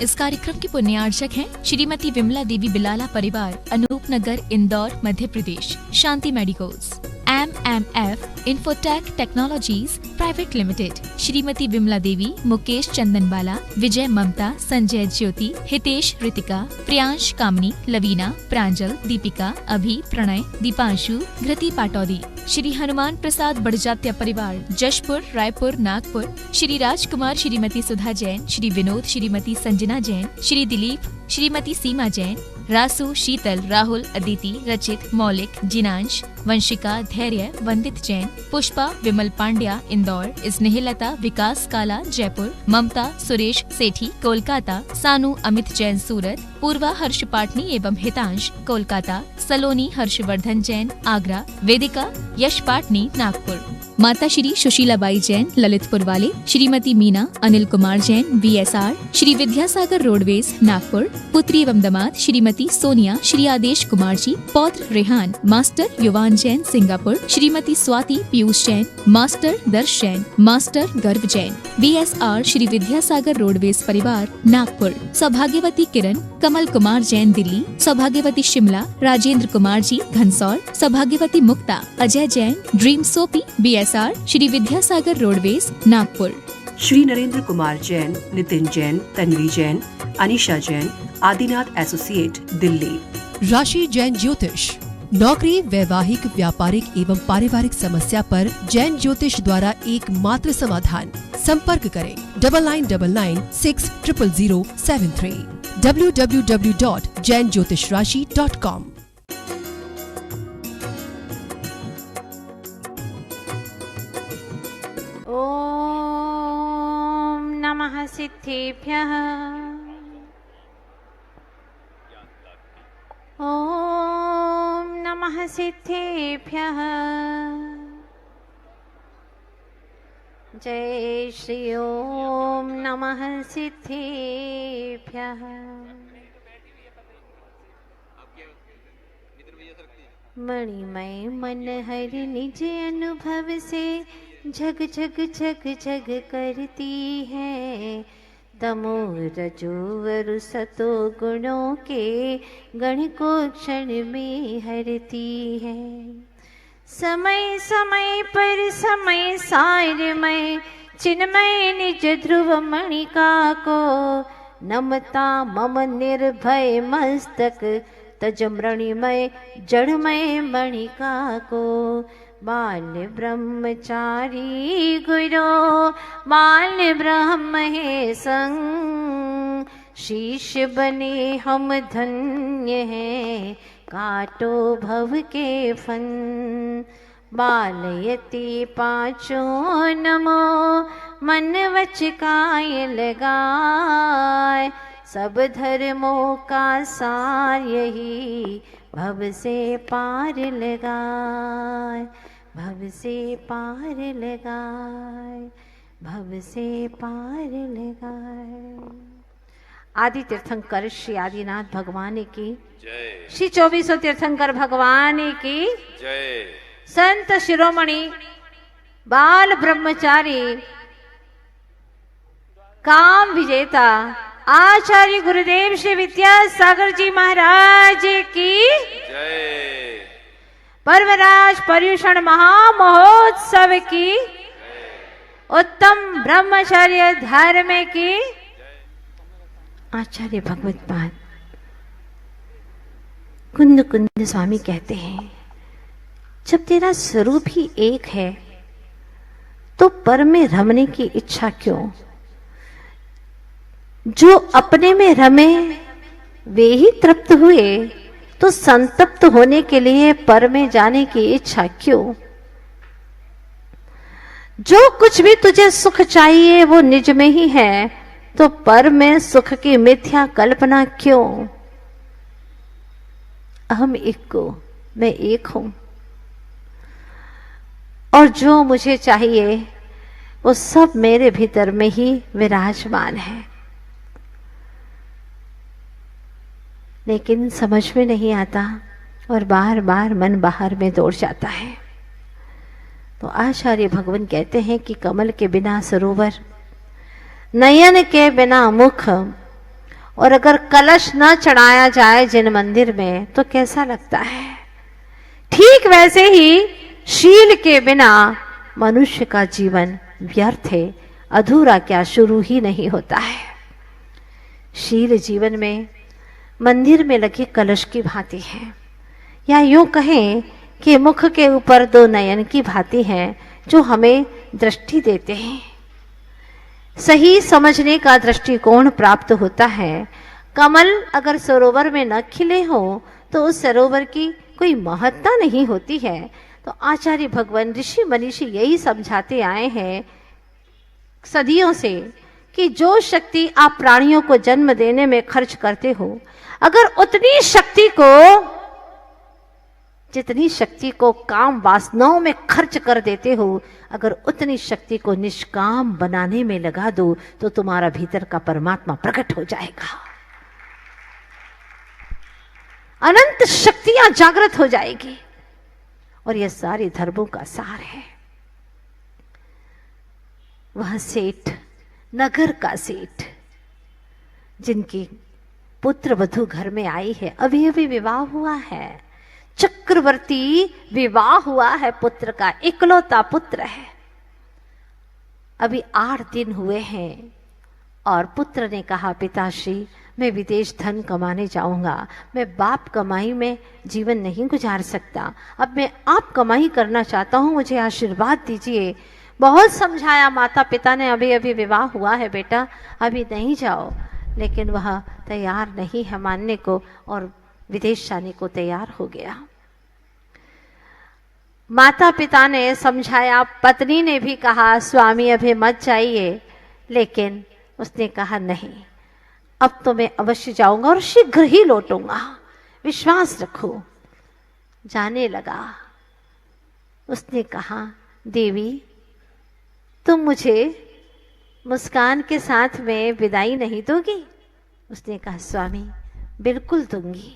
इस कार्यक्रम की पुण्यार्चक हैं श्रीमती विमला देवी बिलाला परिवार, Anup Nagar, Indore, Madhya Pradesh. Shanti Medicals, MMF Infotech Technologies Private Limited, Shrimati Vimla Devi, Mukesh Chandanbala, Vijay Mamta, Sanjay Jyoti, Hitesh Ritika, Priyansh Kamni, Lavina, Pranjal, Deepika, Abhi, Pranay, Deepanshu, घृति Pataudi. Shri Hanuman Prasad Barjatya परिवार, जशपुर, रायपुर, नागपुर, श्री राजकुमार, श्रीमती सुधा जैन, श्री विनोद, श्रीमती संजना जैन, श्री दिलीप, श्रीमती सीमा जैन, रासु, शीतल, राहुल, अदिति, रचित, मौलिक, जिनांश, वंशिका, धैर्य, वंदित जैन, पुष्पा, विमल पांड्या, इंदौर, स्नेहलता, विकास काला, जयपुर, ममता, सुरेश सेठी, कोलकाता, सानू, अमित जैन, सूरत, पूर्वा, हर्ष पाटनी एवं हितांश, कोलकाता, सलोनी, हर्षवर्धन जैन, आगरा, वेदिका, यश पाटनी, नागपुर। माता श्री सुशीलाबाई जैन, ललितपुर वाले, श्रीमती मीना, अनिल कुमार जैन, VSR, श्री विद्यासागर रोडवेज, नागपुर। पुत्री एवं दामाद श्रीमती सोनिया, श्री आदेश कुमार जी, पौत्र रेहान, मास्टर युवान जैन, सिंगापुर। श्रीमती स्वाति पीयूष जैन, मास्टर दर्श जैन, मास्टर गर्व जैन, VSR, श्री विद्यासागर रोडवेज परिवार, नागपुर। सौभाग्यवती किरण, कमल कुमार जैन, दिल्ली। सौभाग्यवती शिमला, राजेंद्र कुमार जी, घनसौर। सौभाग्यवती Mukta, Ajay Jain, Dream Soapy, BSR, Shri Vidyasagar Roadways, Nagpur. Shri Narendra Kumar Jain, Nitin Jain, Tanvi Jain, Anisha Jain, Adinath Associate, Delhi. Rashi Jain ज्योतिष, नौकरी, वैवाहिक, व्यापारिक एवं पारिवारिक समस्या पर जैन ज्योतिष द्वारा एकमात्र समाधान। संपर्क करें 9996000073 www.jainjyotishrashi.com। ओम नमः सिद्धेभ्यः। ओम नमः सिद्धेभ्यः। जय श्री ओम नमः सिद्धेभ्यः। मणिमय मन हरि निज अनुभव से झग झग झग झग करती है। तमो रजो वरु सतो गुणों के गण को क्षण में हरती है। समय समय पर समय सारमय चिन्मय निज ध्रुव मणिका को। नमता मम निर्भय मस्तक तज मणिमय जड़मय मणिका को। बाल ब्रह्मचारी गुरो बाल ब्रह्म है संग। शीश बने हम धन्य हैं काटो भव के फन। बालयति पाँचों नमो मन वच काय लगाए। सब धर्मों का सार यही भव से पार लगाए। भव से पार लगाए। भव से पार लगाए। आदि तीर्थंकर श्री आदिनाथ भगवान की जय। श्री 2400 तीर्थंकर भगवान की जय। संत शिरोमणि बाल ब्रह्मचारी काम विजेता आचार्य गुरुदेव श्री विद्यासागर जी महाराज की जय। पर्वराज पर्युषण महामहोत्सव की उत्तम ब्रह्मचर्य धर्म की आचार्य भगवत पाद कुंद कुंद स्वामी कहते हैं, जब तेरा स्वरूप ही एक है तो पर में रमने की इच्छा क्यों। जो अपने में रमे वे ही तृप्त हुए, तो संतप्त होने के लिए पर में जाने की इच्छा क्यों। जो कुछ भी तुझे सुख चाहिए वो निज में ही है, तो पर में सुख की मिथ्या कल्पना क्यों। अहम एक को मैं एक हूं और जो मुझे चाहिए वो सब मेरे भीतर में ही विराजमान है। लेकिन समझ में नहीं आता और बार बार मन बाहर में दौड़ जाता है। तो आचार्य भगवान कहते हैं कि कमल के बिना सरोवर, नयन के बिना मुख, और अगर कलश न चढ़ाया जाए जिन मंदिर में तो कैसा लगता है। ठीक वैसे ही शील के बिना मनुष्य का जीवन व्यर्थ है, अधूरा क्या शुरू ही नहीं होता है। शील जीवन में मंदिर में लगे कलश की भांति है, या यूं कहें कि मुख के ऊपर दो नयन की भांति हैं जो हमें दृष्टि देते हैं। सही समझने का दृष्टिकोण प्राप्त होता है। कमल अगर सरोवर में न खिले हो तो उस सरोवर की कोई महत्ता नहीं होती है। तो आचार्य भगवान ऋषि मनीषी यही समझाते आए हैं सदियों से कि जो शक्ति आप प्राणियों को जन्म देने में खर्च करते हो, अगर उतनी शक्ति को, जितनी शक्ति को काम वासनाओं में खर्च कर देते हो, अगर उतनी शक्ति को निष्काम बनाने में लगा दो तो तुम्हारा भीतर का परमात्मा प्रकट हो जाएगा। अनंत शक्तियां जागृत हो जाएगी। और यह सारे धर्मों का सार है। वह सेठ, नगर का सेठ, जिनकी पुत्र वधू घर में आई है, अभी अभी विवाह हुआ है, चक्रवर्ती विवाह हुआ है, पुत्र का इकलौता पुत्र है, अभी 8 दिन हुए हैं और पुत्र ने कहा, पिताश्री मैं विदेश धन कमाने जाऊंगा, मैं बाप कमाई में जीवन नहीं गुजार सकता, अब मैं आप कमाई करना चाहता हूं, मुझे आशीर्वाद दीजिए। बहुत समझाया माता पिता ने, अभी अभी विवाह हुआ है बेटा, अभी नहीं जाओ, लेकिन वह तैयार नहीं है मानने को और विदेश जाने को तैयार हो गया। माता पिता ने समझाया, पत्नी ने भी कहा स्वामी अभी मत जाइए, लेकिन उसने कहा नहीं, अब तो मैं अवश्य जाऊंगा और शीघ्र ही लौटूंगा, विश्वास रखो। जाने लगा। उसने कहा, देवी तुम मुझे मुस्कान के साथ में विदाई नहीं दोगी? उसने कहा, स्वामी बिल्कुल दूंगी,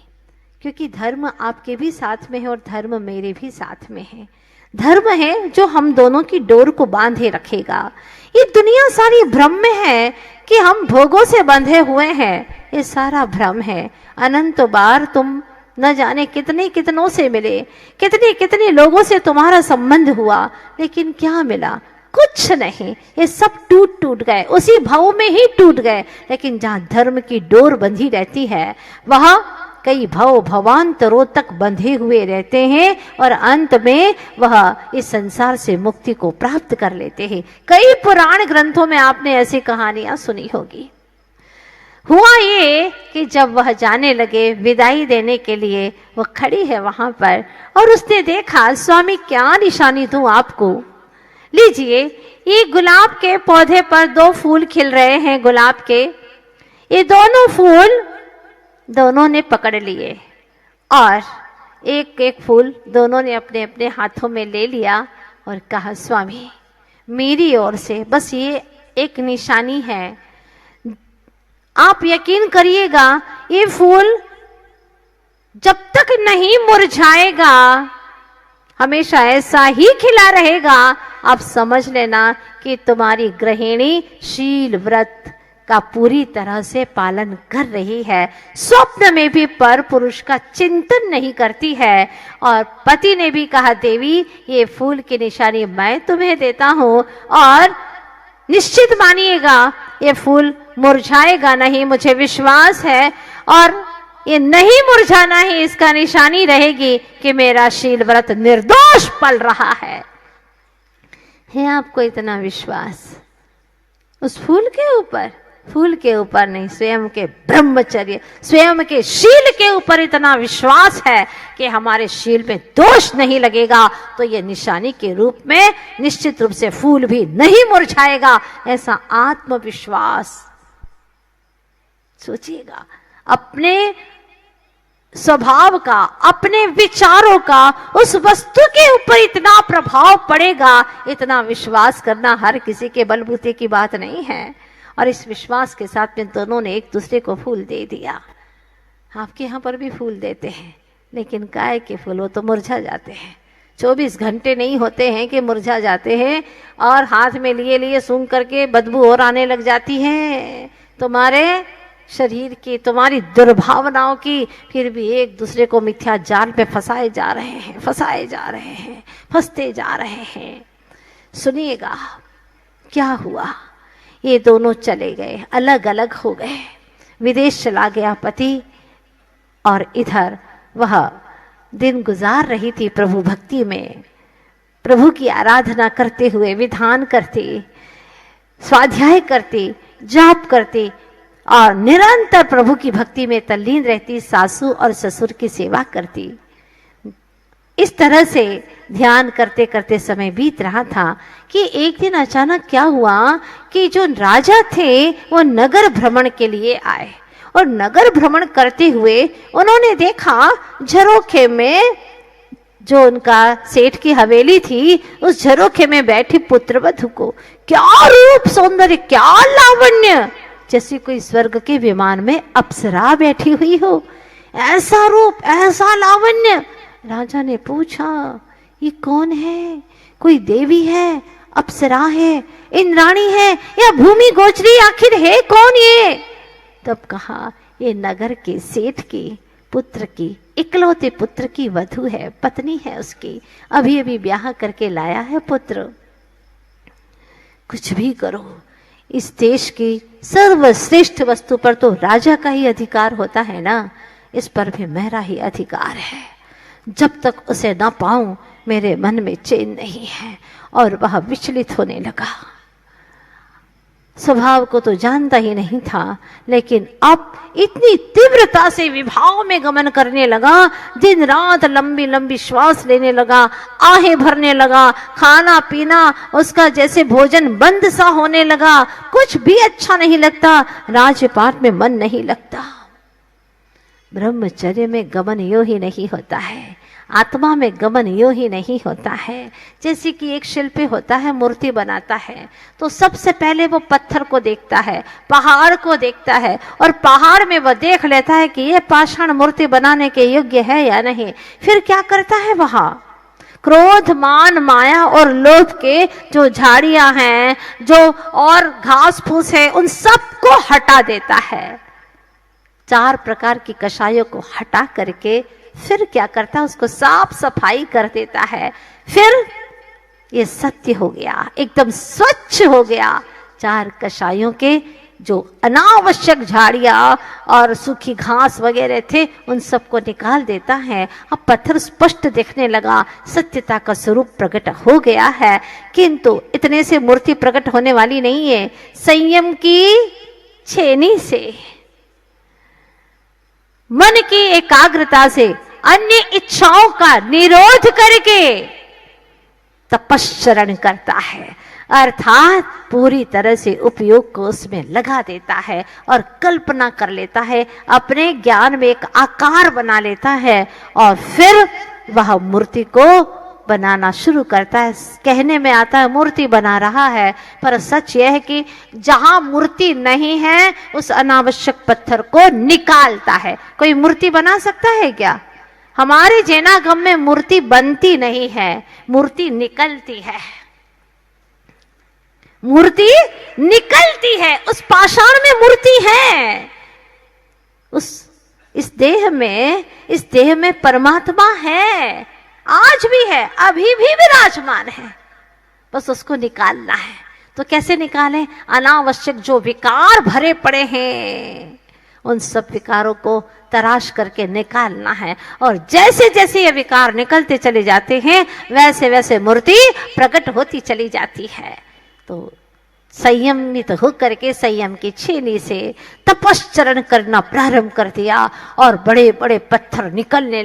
क्योंकि धर्म आपके भी साथ में है और धर्म मेरे भी साथ में है। धर्म है जो हम दोनों की डोर को बांधे रखेगा। ये दुनिया सारी भ्रम में है कि हम भोगों से बंधे हुए हैं, ये सारा भ्रम है। अनंत बार तुम न जाने कितने कितनों से मिले, कितने कितने लोगों से तुम्हारा संबंध हुआ, लेकिन क्या मिला? कुछ नहीं। ये सब टूट टूट गए, उसी भाव में ही टूट गए। लेकिन जहाँ धर्म की डोर बंधी रहती है, वह कई भव भवांतरों तक बंधे हुए रहते हैं और अंत में वह इस संसार से मुक्ति को प्राप्त कर लेते हैं। कई पुराण ग्रंथों में आपने ऐसी कहानियां सुनी होगी। हुआ ये कि जब वह जाने लगे विदाई देने के लिए, वह खड़ी है वहां पर और उसने देखा, स्वामी क्या निशानी दूं आपको? लीजिए, ये गुलाब के पौधे पर 2 फूल खिल रहे हैं, गुलाब के। ये दोनों फूल दोनों ने पकड़ लिए और एक एक फूल दोनों ने अपने अपने हाथों में ले लिया और कहा, स्वामी मेरी ओर से बस ये एक निशानी है, आप यकीन करिएगा ये फूल जब तक नहीं मुरझाएगा हमेशा ऐसा ही खिला रहेगा। आप समझ लेना कि तुम्हारी गृहिणी शील व्रत का पूरी तरह से पालन कर रही है, स्वप्न में भी पर पुरुष का चिंतन नहीं करती है। और पति ने भी कहा, देवी ये फूल की निशानी मैं तुम्हें देता हूं और निश्चित मानिएगा ये फूल मुरझाएगा नहीं, मुझे विश्वास है, और ये नहीं मुरझाना ही इसका निशानी रहेगी कि मेरा शील व्रत निर्दोष पल रहा है आपको इतना विश्वास उस फूल के ऊपर? फूल के ऊपर नहीं, स्वयं के ब्रह्मचर्य, स्वयं के शील के ऊपर इतना विश्वास है कि हमारे शील में दोष नहीं लगेगा, तो ये निशानी के रूप में निश्चित रूप से फूल भी नहीं मुरझाएगा। ऐसा आत्मविश्वास, सोचिएगा, अपने स्वभाव का, अपने विचारों का उस वस्तु के ऊपर इतना प्रभाव पड़ेगा, इतना विश्वास करना हर किसी के बलबूते की बात नहीं है। और इस विश्वास के साथ में दोनों ने एक दूसरे को फूल दे दिया। आपके यहाँ पर भी फूल देते हैं, लेकिन काय के फूल वो तो मुरझा जाते हैं। 24 घंटे नहीं होते हैं कि मुरझा जाते हैं, और हाथ में लिए लिए सूंघ करके बदबू और आने लग जाती है। तुम्हारे शरीर की, तुम्हारी दुर्भावनाओं की, फिर भी एक दूसरे को मिथ्या जाल पे फंसाए जा रहे हैं, फंसाए जा रहे हैं, फंसते जा रहे हैं। सुनिएगा क्या हुआ। ये दोनों चले गए, अलग अलग हो गए। विदेश चला गया पति, और इधर वह दिन गुजार रही थी प्रभु भक्ति में, प्रभु की आराधना करते हुए, विधान करती, स्वाध्याय करती, जाप करती और निरंतर प्रभु की भक्ति में तल्लीन रहती, सासू और ससुर की सेवा करती। इस तरह से ध्यान करते करते समय बीत रहा था कि एक दिन अचानक क्या हुआ कि जो राजा थे वो नगर भ्रमण के लिए आए, और नगर भ्रमण करते हुए उन्होंने देखा झरोखे में, जो उनका सेठ की हवेली थी, उस झरोखे में बैठी पुत्रवधू को। क्या रूप सौंदर्य, क्या लावण्य, जैसे कोई स्वर्ग के विमान में अप्सरा बैठी हुई हो, ऐसा रूप, ऐसा लावण्य। राजा ने पूछा, ये कौन है? कोई देवी है, अप्सरा है, इंद्राणी है, या भूमि गोचरी, आखिर है कौन ये? तब कहा, ये नगर के सेठ की पुत्र की, इकलौते पुत्र की वधू है, पत्नी है उसकी, अभी अभी ब्याह करके लाया है पुत्र। कुछ भी करो, इस देश की सर्वश्रेष्ठ वस्तु पर तो राजा का ही अधिकार होता है ना, इस पर भी मेरा ही अधिकार है। जब तक उसे ना पाऊं मेरे मन में चैन नहीं है। और वह विचलित होने लगा। स्वभाव को तो जानता ही नहीं था, लेकिन अब इतनी तीव्रता से विभाव में गमन करने लगा, दिन रात लंबी लंबी श्वास लेने लगा, आहें भरने लगा, खाना पीना उसका जैसे भोजन बंद सा होने लगा, कुछ भी अच्छा नहीं लगता, राजपाट में मन नहीं लगता। ब्रह्मचर्य में गमन यूं ही नहीं होता है, आत्मा में गमन यूं ही नहीं होता है। जैसे कि एक शिल्पी होता है, मूर्ति बनाता है, तो सबसे पहले वो पत्थर को देखता है, पहाड़ को देखता है, और पहाड़ में वो देख लेता है कि ये पाषाण मूर्ति बनाने के योग्य है या नहीं। फिर क्या करता है, वहां क्रोध, मान, माया और लोभ के जो झाड़ियां हैं, जो और घास फूस है, उन सबको हटा देता है। 4 प्रकार की कषायों को हटा करके फिर क्या करता है, उसको साफ सफाई कर देता है। फिर ये सत्य हो गया, एकदम स्वच्छ हो गया। 4 कषायों के जो अनावश्यक झाड़ियां और सूखी घास वगैरह थे, उन सबको निकाल देता है। अब पत्थर स्पष्ट दिखने लगा, सत्यता का स्वरूप प्रकट हो गया है। किंतु इतने से मूर्ति प्रकट होने वाली नहीं है, संयम की छेनी से, मन की एकाग्रता से, अन्य इच्छाओं का निरोध करके तपश्चरण करता है, अर्थात पूरी तरह से उपयोग को उसमें लगा देता है और कल्पना कर लेता है, अपने ज्ञान में एक आकार बना लेता है, और फिर वह मूर्ति को बनाना शुरू करता है। कहने में आता है मूर्ति बना रहा है, पर सच यह है कि जहां मूर्ति नहीं है, उस अनावश्यक पत्थर को निकालता है। कोई मूर्ति बना सकता है क्या? हमारे जैनागम में मूर्ति बनती नहीं है, मूर्ति निकलती है। मूर्ति निकलती है, उस पाषाण में मूर्ति है। इस देह में परमात्मा है, आज भी है, अभी भी विराजमान है, बस उसको निकालना है। तो कैसे निकालें? अनावश्यक जो विकार भरे पड़े हैं, उन सब विकारों को तराश करके निकालना है। और जैसे जैसे ये विकार निकलते चले जाते हैं, वैसे वैसे मूर्ति प्रकट होती चली जाती है। तो संयमित होकर के संयम की छेनी से तपश्चरण करना प्रारंभ कर दिया, और बड़े बड़े पत्थर निकलने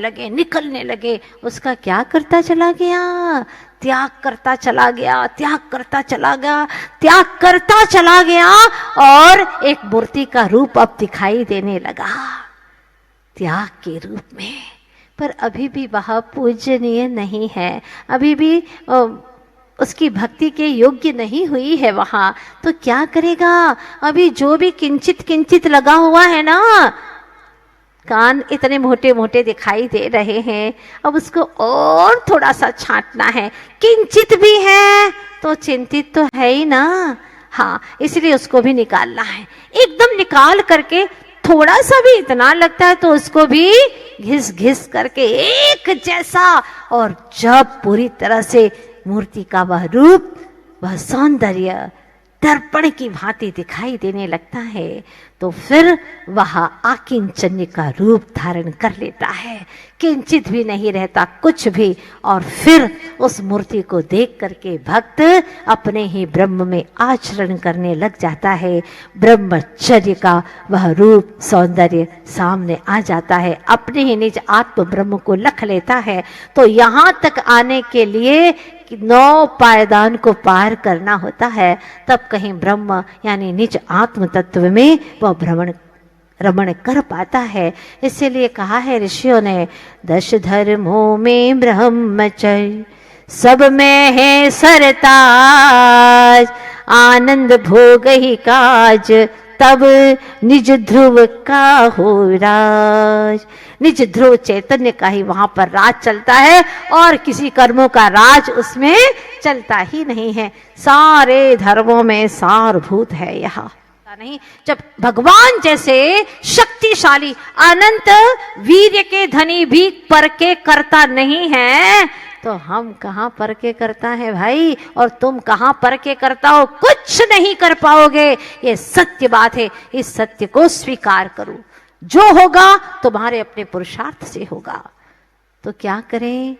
लगे। उसका क्या करता चला गया? त्याग करता चला गया, त्याग करता चला गया, त्याग करता चला गया, और एक मूर्ति का रूप अब दिखाई देने लगा, त्याग के रूप में। पर अभी भी वह पूजनीय नहीं है, अभी भी उसकी भक्ति के योग्य नहीं हुई है वहां। तो क्या करेगा? अभी जो भी किंचित किंचित लगा हुआ है ना, कान इतने मोटे मोटे दिखाई दे रहे हैं, अब उसको और थोड़ा सा छांटना है। किंचित भी है तो चिंतित तो है ही ना, हाँ, इसलिए उसको भी निकालना है। एकदम निकाल करके थोड़ा सा भी इतना लगता है तो उसको भी घिस घिस करके एक जैसा, और जब पूरी तरह से मूर्ति का वह रूप, वह सौंदर्य दर्पण की भांति दिखाई देने लगता है, तो फिर वह आकिंचन्य का रूप धारण कर लेता है, किंचित भी नहीं रहता कुछ भी। और फिर उस मूर्ति को देख करके भक्त अपने ही ब्रह्म में आचरण करने लग जाता है। ब्रह्मचर्य का वह रूप सौंदर्य सामने आ जाता है, अपने ही निज आत्म ब्रह्म को लख लेता है। तो यहाँ तक आने के लिए 9 पायदान को पार करना होता है, तब कहीं ब्रह्म यानी निज आत्म तत्व में वह रमण कर पाता है। इसीलिए कहा है ऋषियों ने, 10 धर्मों में ब्रह्मचर्य सब में है सरताज, आनंद भोग ही काज तब निज ध्रुव का हो राज। निज ध्रुव चैतन्य का ही वहां पर राज चलता है, और किसी कर्मों का राज उसमें चलता ही नहीं है। सारे धर्मों में सारभूत है यहाँ नहीं। जब भगवान जैसे शक्तिशाली अनंत वीर्य के धनी भी परके करता नहीं है, तो हम कहां परके करता है भाई, और तुम कहां परके करता हो, कुछ नहीं कर पाओगे। ये सत्य बात है, इस सत्य को स्वीकार करो। जो होगा तुम्हारे अपने पुरुषार्थ से होगा। तो क्या करें,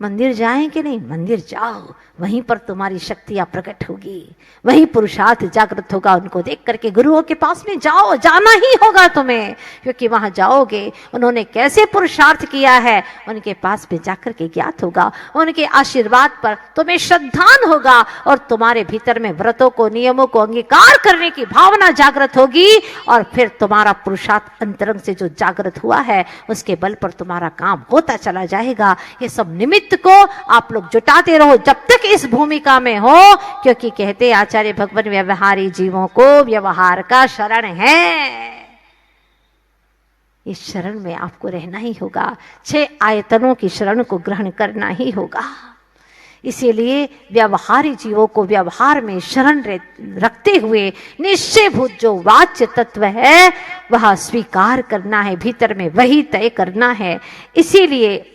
मंदिर जाएं कि नहीं? मंदिर जाओ, वहीं पर तुम्हारी शक्तियां प्रकट होगी, वहीं पुरुषार्थ जागृत होगा। उनको देख करके गुरुओं के पास में जाओ, जाना ही होगा तुम्हें, क्योंकि वहां जाओगे उन्होंने कैसे पुरुषार्थ किया है उनके पास में जाकर के ज्ञात होगा। उनके आशीर्वाद पर तुम्हें श्रद्धान होगा, और तुम्हारे भीतर में व्रतों को, नियमों को अंगीकार करने की भावना जागृत होगी। और फिर तुम्हारा पुरुषार्थ अंतरंग से जो जागृत हुआ है उसके बल पर तुम्हारा काम होता चला जाएगा। ये सब निमित्त को आप लोग जुटाते रहो जब तक इस भूमिका में हो, क्योंकि कहते आचार्य भगवान व्यवहारी जीवों को व्यवहार का शरण है। इस शरण में आपको रहना ही होगा, 6 आयतनों की शरण को ग्रहण करना ही होगा। इसीलिए व्यवहारी जीवों को व्यवहार में शरण रखते हुए निश्चयभूत जो वाच्य तत्व है वह स्वीकार करना है, भीतर में वही तय करना है। इसीलिए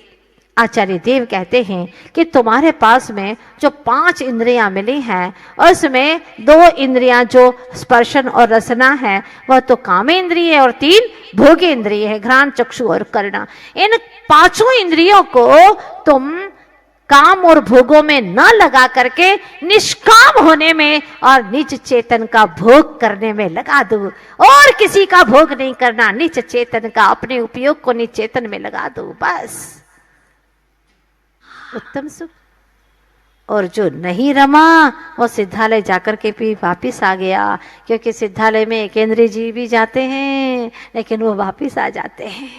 आचार्य देव कहते हैं कि तुम्हारे पास में जो 5 इंद्रियां मिली हैं, उसमें 2 इंद्रियां जो स्पर्शन और रसना है वह तो कामेंद्रिय है, और 3 भोगेंद्रिय है, घ्राण, चक्षु और कर्ण। इन 5 इंद्रियों को तुम काम और भोगों में न लगा करके निष्काम होने में और निज चेतन का भोग करने में लगा दो। और किसी का भोग नहीं करना, निज चेतन का, अपने उपयोग को निज चेतन में लगा दो, बस उत्तम सुख। और जो नहीं रमा वो सिद्धालय जाकर के भी वापिस आ गया, क्योंकि सिद्धालय में एकेंद्रीय जीव भी जाते हैं लेकिन वो वापिस आ जाते हैं।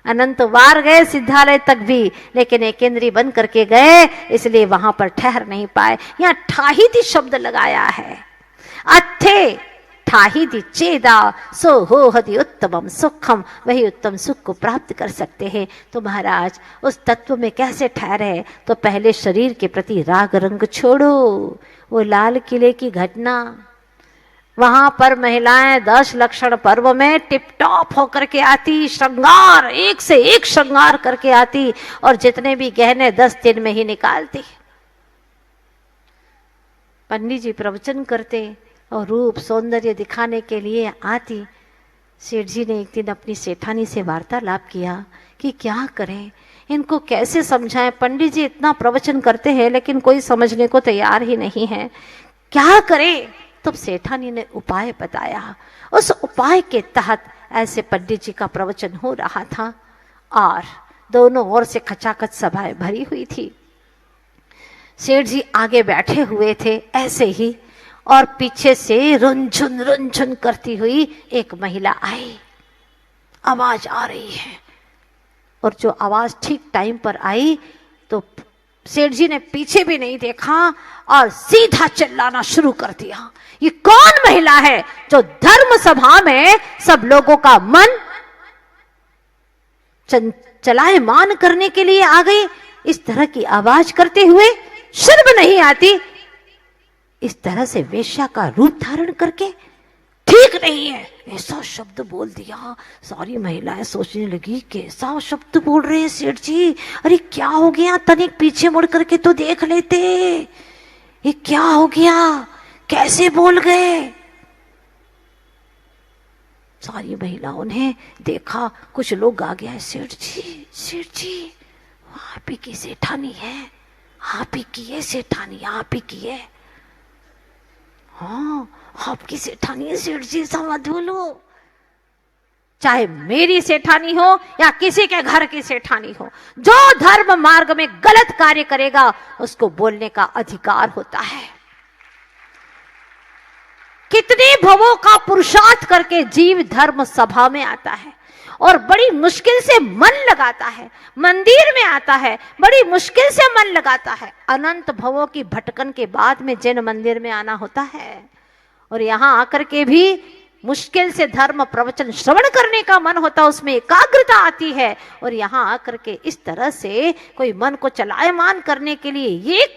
अनंत बार गए सिद्धालय तक भी, लेकिन एकेंद्रीय बन करके गए, इसलिए वहां पर ठहर नहीं पाए। यहाँ ठाहिति शब्द लगाया है, अथे ठाहिति चेदा सो हो हति उत्तमम सुखम, वही उत्तम सुख को प्राप्त कर सकते हैं। तो महाराज उस तत्व में कैसे ठहरे, तो पहले शरीर के प्रति राग रंग छोड़ो। वो लाल किले की घटना, वहां पर महिलाएं 10 लक्षण पर्व में टिप टॉप होकर के आती, श्रृंगार एक से एक श्रृंगार करके आती, और जितने भी गहने 10 दिन में ही निकालती। पंडित जी प्रवचन करते और रूप सौंदर्य दिखाने के लिए आती। सेठ जी ने एक दिन अपनी सेठानी से वार्तालाप किया कि क्या करें, इनको कैसे समझाएं। पंडित जी इतना प्रवचन करते हैं लेकिन कोई समझने को तैयार ही नहीं है, क्या करें। तब सेठानी ने उपाय बताया। उस उपाय के तहत ऐसे पंडित जी का प्रवचन हो रहा था, और दोनों ओर से खचाखच सभाएं भरी हुई थी। सेठ जी आगे बैठे हुए थे ऐसे ही, और पीछे से रुनझुन करती हुई एक महिला आई। आवाज आ रही है, और जो आवाज ठीक टाइम पर आई तो सेठ जी ने पीछे भी नहीं देखा और सीधा चिल्लाना शुरू कर दिया। ये कौन महिला है जो धर्म सभा में सब लोगों का मन चलायमान करने के लिए आ गई? इस तरह की आवाज करते हुए शर्म नहीं आती? इस तरह से वेश्या का रूप धारण करके ठीक नहीं है, ऐसा शब्द बोल दिया। सारी महिलाएं सोचने लगी कैसा शब्द बोल रहे हैं सेठ जी, अरे क्या हो गया, तनिक पीछे मुड़ करके तो देख लेते, ये क्या हो गया, कैसे बोल गए। सारी महिलाओं ने देखा, कुछ लोग आ गया, सेठ जी आप ही की सेठानी है, आप ही की है सेठानी, आप ही की है। हाँ आपकी सेठानी है सेठ जी, ऐसा मत बोलो, चाहे मेरी सेठानी हो या किसी के घर की सेठानी हो, जो धर्म मार्ग में गलत कार्य करेगा उसको बोलने का अधिकार होता है। कितने भवों का पुरुषार्थ करके जीव धर्म सभा में आता है और बड़ी मुश्किल से मन लगाता है, मंदिर में आता है, बड़ी मुश्किल से मन लगाता है। अनंत भवों की भटकन के बाद में जैन मंदिर में आना होता है और यहाँ आकर के भी मुश्किल से धर्म प्रवचन श्रवण करने का मन होता है, उसमें एकाग्रता आती है। और यहाँ आकर के इस तरह से कोई मन को चलायमान करने के लिए ये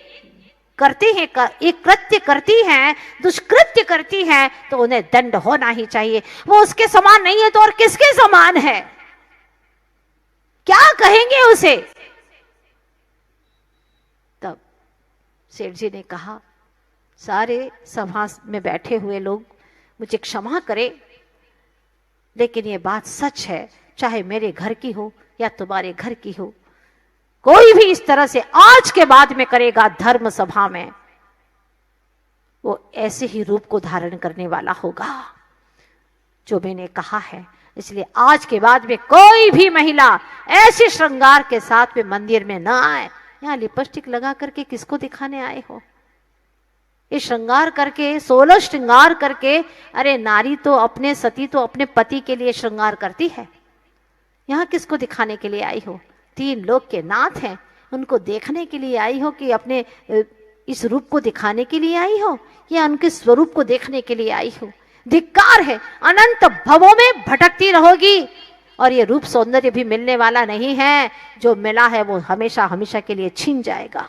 करती हैं, एक कृत्य करती हैं, दुष्कृत्य करती हैं, तो उन्हें दंड होना ही चाहिए। वो उसके समान नहीं है तो और किसके समान है, क्या कहेंगे उसे। तब सेठ जी ने कहा, सारे सभा में बैठे हुए लोग मुझे क्षमा करें, लेकिन ये बात सच है, चाहे मेरे घर की हो या तुम्हारे घर की हो, कोई भी इस तरह से आज के बाद में करेगा धर्म सभा में, वो ऐसे ही रूप को धारण करने वाला होगा जो मैंने कहा है। इसलिए आज के बाद में कोई भी महिला ऐसे श्रृंगार के साथ में मंदिर में न आए। यहाँ लिपस्टिक लगा करके किसको दिखाने आए हो, ये श्रृंगार करके, 16 श्रृंगार करके, अरे नारी तो अपने सती तो अपने पति के लिए श्रृंगार करती है, यहाँ किसको दिखाने के लिए आई हो। 3 लोग के नाथ हैं, उनको देखने के लिए आई हो कि अपने इस रूप को दिखाने के लिए आई हो या उनके स्वरूप को देखने के लिए आई हो। धिक्कार है, अनंत भवों में भटकती रहोगी और ये रूप सौंदर्य भी मिलने वाला नहीं है, जो मिला है वो हमेशा हमेशा के लिए छीन जाएगा।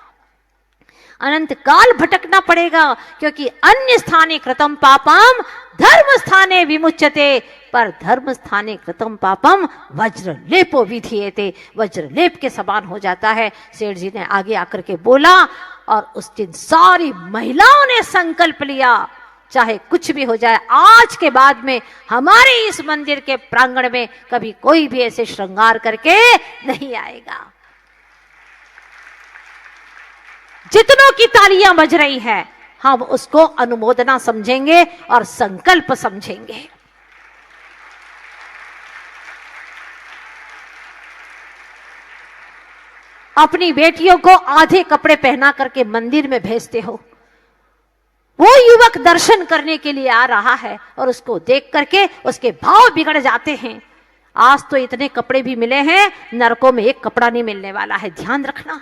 अनंत काल भटकना पड़ेगा, क्योंकि अन्य स्थाने कृतम पापम धर्म स्थाने विमुच्यते, पर धर्म स्थाने कृतम पापम वज्र लेपो विधीयते, वज्र लेप के समान हो जाता है। सेठ जी ने आगे आकर के बोला और उस दिन सारी महिलाओं ने संकल्प लिया, चाहे कुछ भी हो जाए, आज के बाद में हमारे इस मंदिर के प्रांगण में कभी कोई भी ऐसे श्रृंगार करके नहीं आएगा। जितनों की तालियां बज रही है, हम उसको अनुमोदना समझेंगे और संकल्प समझेंगे। अपनी बेटियों को आधे कपड़े पहना करके मंदिर में भेजते हो, वो युवक दर्शन करने के लिए आ रहा है और उसको देख करके उसके भाव बिगड़ जाते हैं। आज तो इतने कपड़े भी मिले हैं, नरकों में एक कपड़ा नहीं मिलने वाला है, ध्यान रखना।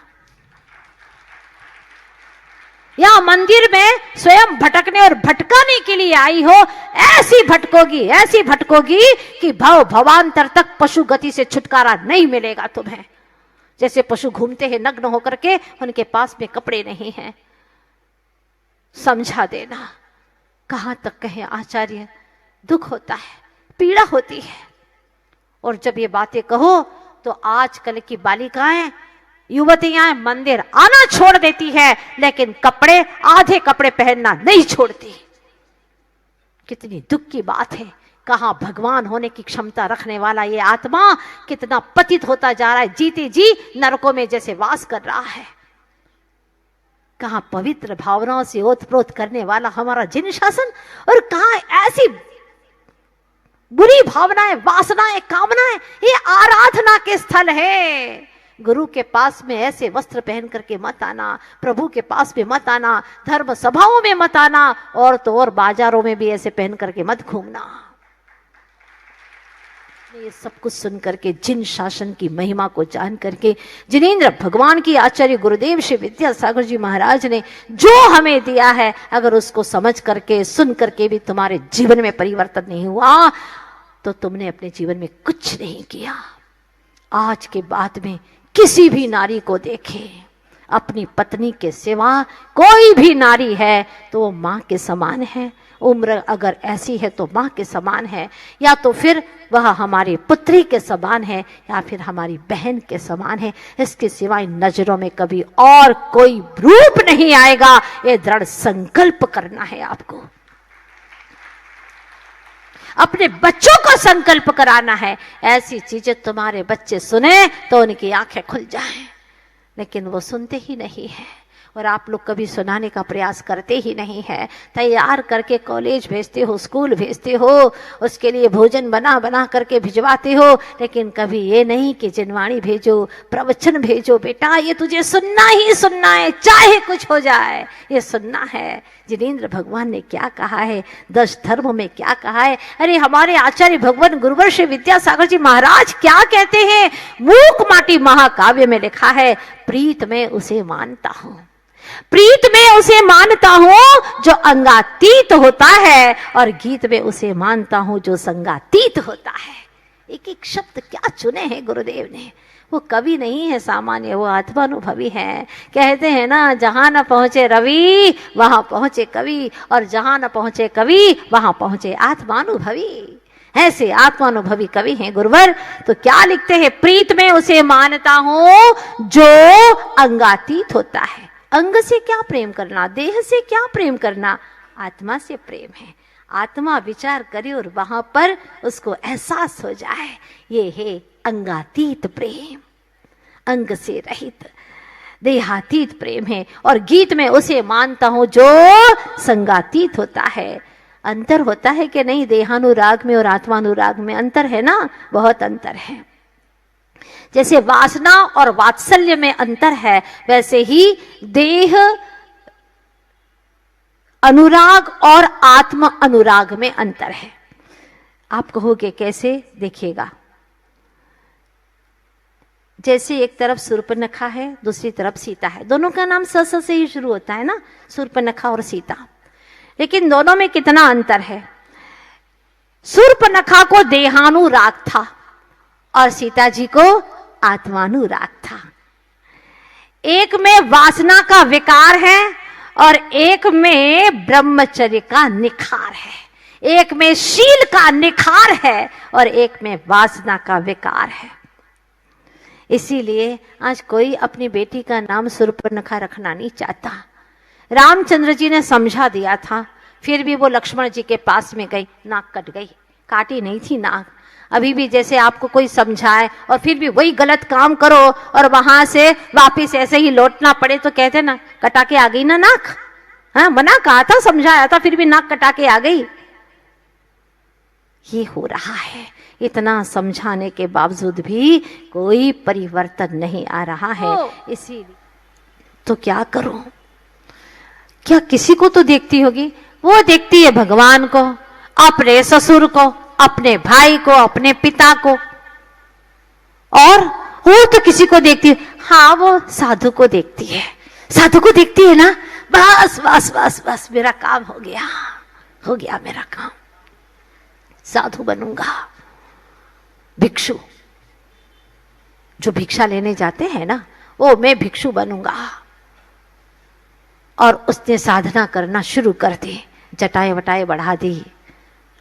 या मंदिर में स्वयं भटकने और भटकाने के लिए आई हो, ऐसी भटकोगी कि भव भवांतर तक पशु गति से छुटकारा नहीं मिलेगा तुम्हें। जैसे पशु घूमते हैं नग्न होकर के, उनके पास में कपड़े नहीं हैं। समझा देना, कहां तक कहे आचार्य, दुख होता है, पीड़ा होती है। और जब ये बातें कहो तो आजकल की बालिकाएं, युवतियां मंदिर आना छोड़ देती है, लेकिन कपड़े, आधे कपड़े पहनना नहीं छोड़ती। कितनी दुख की बात है। कहां भगवान होने की क्षमता रखने वाला ये आत्मा कितना पतित होता जा रहा है, जीते जी नरकों में जैसे वास कर रहा है। कहां पवित्र भावनाओं से ओतप्रोत करने वाला हमारा जिन शासन, और कहां ऐसी बुरी भावनाएं, वासनाएं, कामनाएं, ये आराधना के स्थल है। गुरु के पास में ऐसे वस्त्र पहन करके मत आना, प्रभु के पास में मत आना, धर्म सभाओं में मत आना, और तो और बाजारों में भी ऐसे पहन करके मत घूमना। ये सब कुछ सुन करके, जिन शासन की महिमा को जान करके, जिनेंद्र भगवान की आचार्य गुरुदेव श्री विद्यासागर जी महाराज ने जो हमें दिया है, अगर उसको समझ करके, सुन करके भी तुम्हारे जीवन में परिवर्तन नहीं हुआ तो तुमने अपने जीवन में कुछ नहीं किया। आज के बाद में किसी भी नारी को देखे, अपनी पत्नी के सिवा कोई भी नारी है तो वो माँ के समान है, उम्र अगर ऐसी है तो माँ के समान है, या तो फिर वह हमारी पुत्री के समान है, या फिर हमारी बहन के समान है। इसके सिवाय नजरों में कभी और कोई रूप नहीं आएगा। ये दृढ़ संकल्प करना है आपको। अपने बच्चों को संकल्प कराना है। ऐसी चीजें तुम्हारे बच्चे सुने तो उनकी आंखें खुल जाएं, लेकिन वो सुनते ही नहीं है और आप लोग कभी सुनाने का प्रयास करते ही नहीं है। तैयार करके कॉलेज भेजते हो, स्कूल भेजते हो, उसके लिए भोजन बना बना करके भिजवाते हो, लेकिन कभी ये नहीं कि जिनवाणी भेजो, प्रवचन भेजो, बेटा ये तुझे सुनना ही सुनना है, चाहे कुछ हो जाए, ये सुनना है। जिनेंद्र भगवान ने क्या कहा है, 10 धर्म में क्या कहा है। अरे हमारे आचार्य भगवान गुरुवर श्री विद्यासागर जी महाराज क्या कहते हैं, मूक माटी महाकाव्य में लिखा है, प्रीत में उसे मानता हूं, प्रीत में उसे मानता हूं जो अंगातीत होता है, और गीत में उसे मानता हूं जो संगातीत होता है। एक एक शब्द क्या चुने हैं गुरुदेव ने। वो कवि नहीं है सामान्य, वो आत्मानुभवी है। कहते हैं ना, जहां न पहुंचे रवि वहां पहुंचे कवि, और जहां न पहुंचे कवि वहां पहुंचे आत्मानुभवी। ऐसे आत्मानुभवी कवि हैं गुरुवर। तो क्या लिखते हैं, प्रीत में उसे मानता हूं जो अंगातीत होता है। अंग से क्या प्रेम करना, देह से क्या प्रेम करना, आत्मा से प्रेम है। आत्मा विचार करे और वहां पर उसको एहसास हो जाए, ये है अंगातीत प्रेम, अंग से रहित देहातीत प्रेम है। और गीत में उसे मानता हूं जो संगातीत होता है। अंतर होता है कि नहीं, देहानुराग में और आत्मानुराग में अंतर है ना, बहुत अंतर है। जैसे वासना और वात्सल्य में अंतर है, वैसे ही देह अनुराग और आत्म अनुराग में अंतर है। आप कहोगे कैसे, देखिएगा। जैसे एक तरफ शूर्पणखा है, दूसरी तरफ सीता है, दोनों का नाम स से ही शुरू होता है ना, शूर्पणखा और सीता, लेकिन दोनों में कितना अंतर है। शूर्पणखा को देहानुराग था और सीता जी को आत्मानुराग था। एक में वासना का विकार है और एक में ब्रह्मचर्य का निखार है। एक में शील का निखार है और एक में वासना का विकार है। इसीलिए आज कोई अपनी बेटी का नाम शूर्पणखा रखना नहीं चाहता। रामचंद्र जी ने समझा दिया था, फिर भी वो लक्ष्मण जी के पास में गई, नाक कट गई, काटी नहीं थी नाक। अभी भी जैसे आपको कोई समझाए और फिर भी वही गलत काम करो और वहां से वापस ऐसे ही लौटना पड़े, तो कहते ना कटा के आ गई ना नाक। हाँ, मना कहा था, समझाया था, फिर भी नाक कटा के आ गई। ये हो रहा है। इतना समझाने के बावजूद भी कोई परिवर्तन नहीं आ रहा है। इसीलिए तो क्या करूं, क्या किसी को तो देखती होगी, वो देखती है भगवान को, अपने ससुर को, अपने भाई को, अपने पिता को, और वो तो किसी को देखती है। हाँ, वो साधु को देखती है, साधु को देखती है ना, बस बस बस बस मेरा काम हो गया मेरा काम, साधु बनूंगा। भिक्षु जो भिक्षा लेने जाते हैं ना, वो मैं भिक्षु बनूंगा। और उसने साधना करना शुरू कर दी, जटाएं वटाएं बढ़ा दी,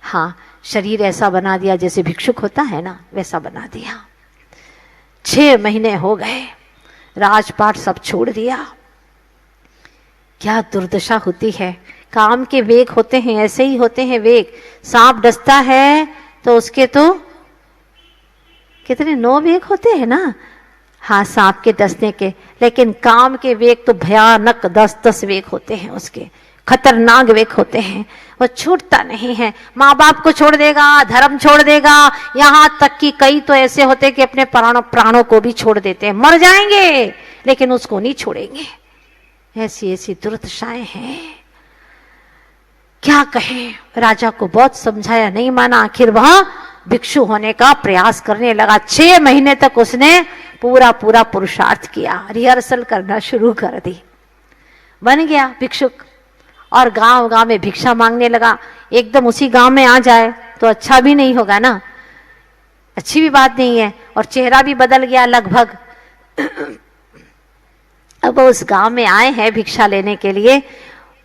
हाँ, शरीर ऐसा बना दिया जैसे भिक्षुक होता है ना, वैसा बना दिया। 6 महीने हो गए, राजपाट सब छोड़ दिया। क्या दुर्दशा होती है। काम के वेग होते हैं, ऐसे ही होते हैं वेग। सांप डसता है तो उसके तो कितने 9 वेग होते हैं ना, हाँ, सांप के डसने के, लेकिन काम के वेग तो भयानक 10-10 वेग होते हैं उसके, खतरनाक वेग होते हैं। वो छूटता नहीं है। माँ बाप को छोड़ देगा, धर्म छोड़ देगा, यहाँ तक कि कई तो ऐसे होते कि अपने प्राणों को भी छोड़ देते हैं, मर जाएंगे लेकिन उसको नहीं छोड़ेंगे। ऐसी ऐसी दुर्दशाएं हैं, क्या कहें। राजा को बहुत समझाया, नहीं माना, आखिर वह भिक्षु होने का प्रयास करने लगा। 6 महीने तक उसने पूरा पूरा पुरुषार्थ किया, रिहर्सल करना शुरू कर दी, बन गया भिक्षुक और गांव गांव में भिक्षा मांगने लगा। एकदम उसी गांव में आ जाए तो अच्छा भी नहीं होगा ना, अच्छी भी बात नहीं है, और चेहरा भी बदल गया लगभग। अब उस गांव में आए हैं भिक्षा लेने के लिए,